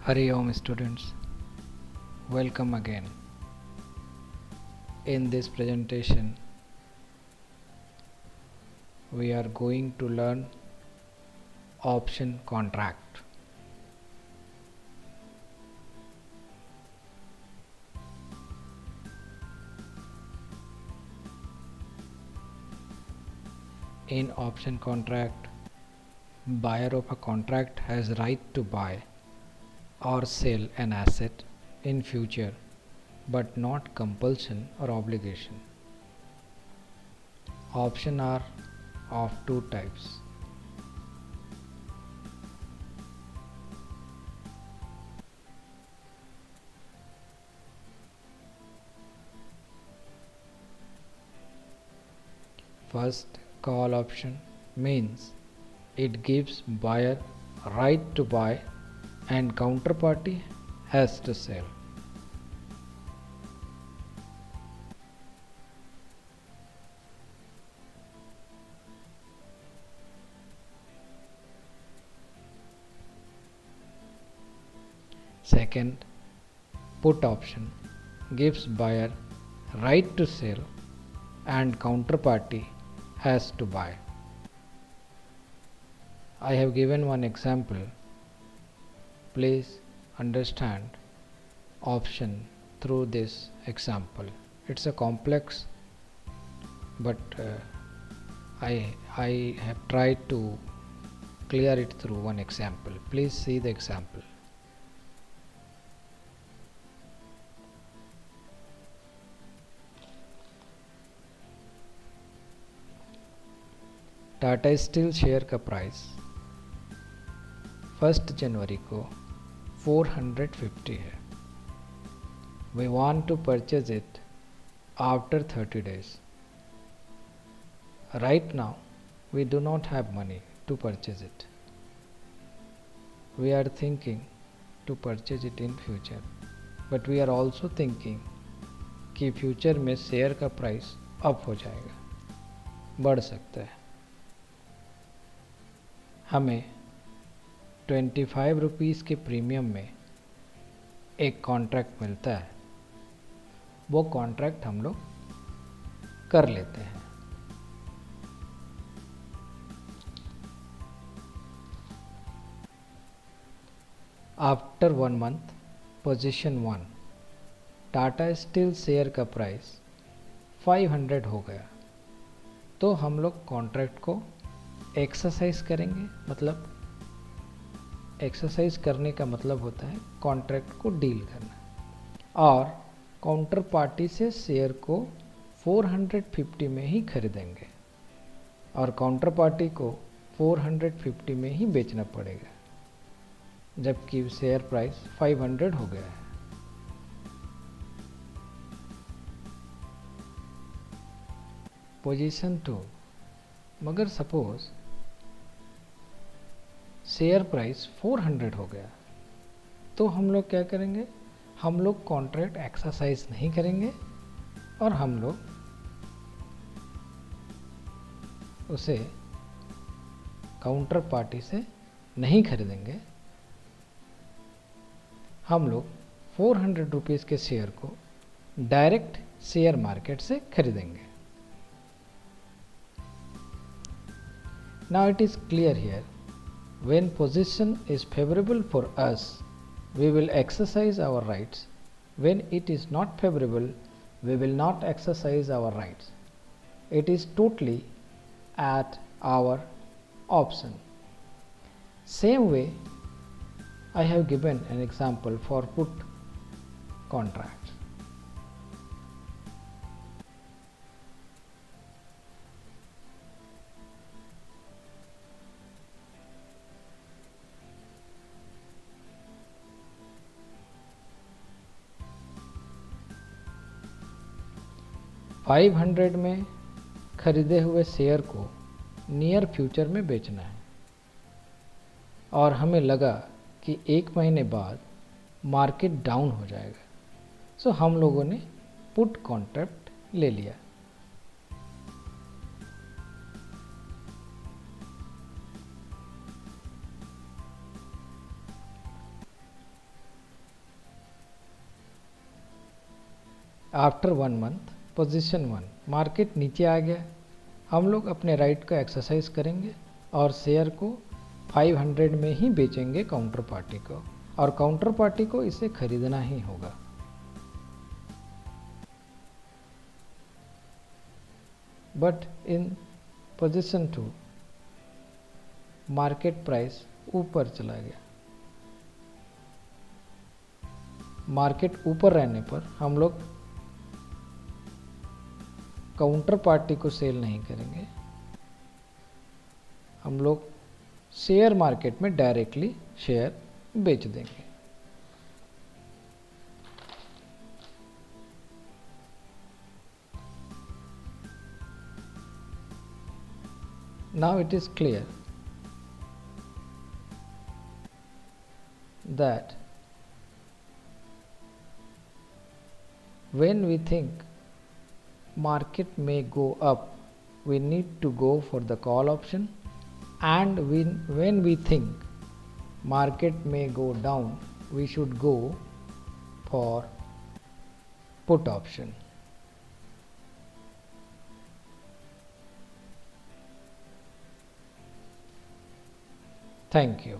Hari Om students, welcome again. In this presentation, we are going to learn option contract. In option contract, buyer of a contract has right to buy or sell an asset in future, but not compulsion or obligation. Options are of two types. First, call option means it gives buyer right to buy and counterparty has to sell. Second, put option gives buyer right to sell and counterparty has to buy. I have given one example. Please understand option through this example. It's a complex, but I have tried to clear it through one example. Please see the example. Tata steel share का price 1 जनवरी को 450 है. We want to purchase it after 30 days. Right now, we do not have money to purchase it. We are thinking to purchase it in future, but we are also thinking कि future में share का price up हो जाएगा, बढ़ सकता है. हमें 25 rupees के प्रीमियम में एक कॉन्ट्रैक्ट मिलता है. वो कॉन्ट्रैक्ट हम लोग कर लेते हैं. After 1 month, position 1, Tata steel share का प्राइस 500 हो गया. तो हम लोग कॉन्ट्रैक्ट को एक्सरसाइज करेंगे. मतलब एक्सरसाइज करने का मतलब होता है कॉन्ट्रैक्ट को डील करना, और काउंटर पार्टी से शेयर को 450 में ही खरीदेंगे और काउंटर पार्टी को 450 में ही बेचना पड़ेगा, जबकि शेयर प्राइस 500 हो गया है. पोजीशन 2, मगर सपोज शेयर प्राइस 400 हो गया, तो हम लोग क्या करेंगे? हम लोग कॉन्ट्रैक्ट एक्सरसाइज नहीं करेंगे और हम लोग उसे काउंटर पार्टी से नहीं खरीदेंगे. हम लोग 400 रुपीज़ के शेयर को डायरेक्ट शेयर मार्केट से खरीदेंगे. Now it is clear here, when position is favorable for us, we will exercise our rights. When it is not favorable, we will not exercise our rights. It is totally at our option. Same way, I have given an example for put contract. $500 में खरीदे हुए share को near future में बेचना है, और हमें लगा कि 1 महीने बाद मार्केट डाउन हो जाएगा. सो हम लोगों ने पुट कॉन्ट्रैक्ट ले लिया. आफ्टर 1 मंथ पोजीशन 1, मार्केट नीचे आ गया, हम लोग अपने राइट का एक्सरसाइज करेंगे और शेयर को 500 में ही बेचेंगे काउंटर पार्टी को, और काउंटर पार्टी को इसे खरीदना ही होगा। But in position 2 market price ऊपर चला गया। मार्केट ऊपर रहने पर हम लोग काउंटर पार्टी को सेल नहीं करेंगे, हम लोग शेयर मार्केट में डायरेक्टली शेयर बेच देंगे। Now it is clear that when we think market may go up, we need to go for the call option, and when we think market may go down, we should go for put option. Thank you.